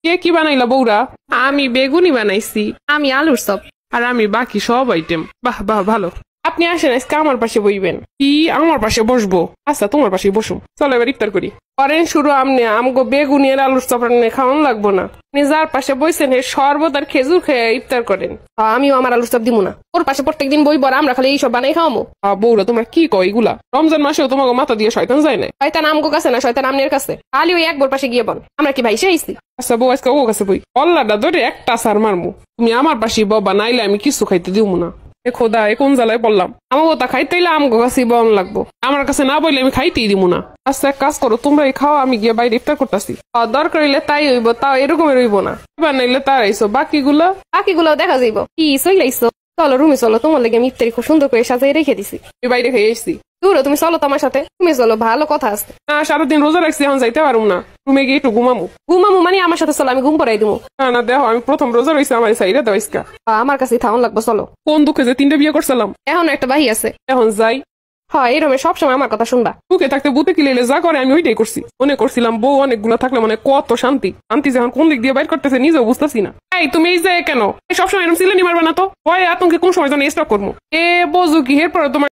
কে কি বানাইলা বৌরা? আমি বেগুনি বানাইছি। আমি আলুর চপ। আর আমি বাকি সব আইটেম। বাহ বাহ ভালো। আপনি আসেন আজকে আমার পাশে বইবেন। কি আমার পাশে বসবো? আচ্ছা তোমার পাশে বসুন। চলো এবার ইফতার করি। করেন শুরু আমনে। আমগো বেগুনি আর আলুর চপ খাওয়ান লাগবো না। আপনি যার পাশে বইছেন হে শরবত আর খেজুর খেয়ে ইফতার করেন। আমিও আমার আলুর চপ দিব না। ওর পাশে প্রত্যেকদিন বইব আর আমরা খালি এইসব বানাই খাওয়ামো। বৌরা তোমরা কি কয় এগুলা? রমজান মাসেও তোমাকে মাথা দিয়ে শয়তান যায় না? শয়তান আমগো কাছে না, শয়তান আমনের কাছে। খালি ওই একবার পাশে গিয়ে বল আমরা কি ভাইসে আইছি। আচ্ছা বউ আজকে ও কাছে বই। অল্লাটা ধরে একটা সার মারমু। তুমি আমার পাশে বাবা নাইলে আমি কিছু খাইতে দিব না। এ খোদা এ কোন জ্বালায় পড়লাম। আমার ওটা খাইতে হইলে আমগো কাছে বন লাগবো। আমার কাছে না বললে আমি খাইতেই দিব না। আচ্ছা এক কাজ করো, তোমরা এই খাওয়া, আমি গিয়ে বাইরে ইফতার করতেছি। দরকার হইলে তাই হইব, তাও এরকমের হইব না। বানাইলে তার আইসো, বাকিগুলো দেখা যাইব। কি চইলাইছো? চলো রুমে চলো, তোমার লাগে আমি ইফতারি খুব সুন্দর করে সাজাই রেখে দিছি। বাইরে খেয়ে এসছি। তুমি চলো তোমার সাথে। তুমি চলো, ভালো কথা আছে। না সারাদিন রোজা রাখছি, এখন যাইতে পারবো না। রুমে গিয়ে একটু ঘুমামু। মানে আমার সাথে চলো, আমি ঘুম পড়াই দিব। না দেখো আমি প্রথম রোজা রয়েছি, আমার সাইডে দেওয়াইska। আমার কাছে থাউন লাগবো, চলো। কোন দুঃখে যে 3টা বিয়ে করছিলাম। এখন একটা বাহি আছে। এখন যাই। হ্যাঁ এরমে সবসময় আমার কথা শুনবা। বুকে থাকতে বুতে কিলেলে যা করে আমি ওইটাই করছি। মনে করছিলাম বউ অনেকগুলো থাকলে মানে কত শান্তি। শান্তি যখন কোন দিক দিয়ে বাইর করতেছে নিজেও বুঝতেছি না। এই তুমি এই যে কেন সবসময় এরকম সিলেনি মারবে না তো? ভয় আতঙ্কে কোন সময় যেন স্টক করবো। এ বোঝো কি এরপরে তোমার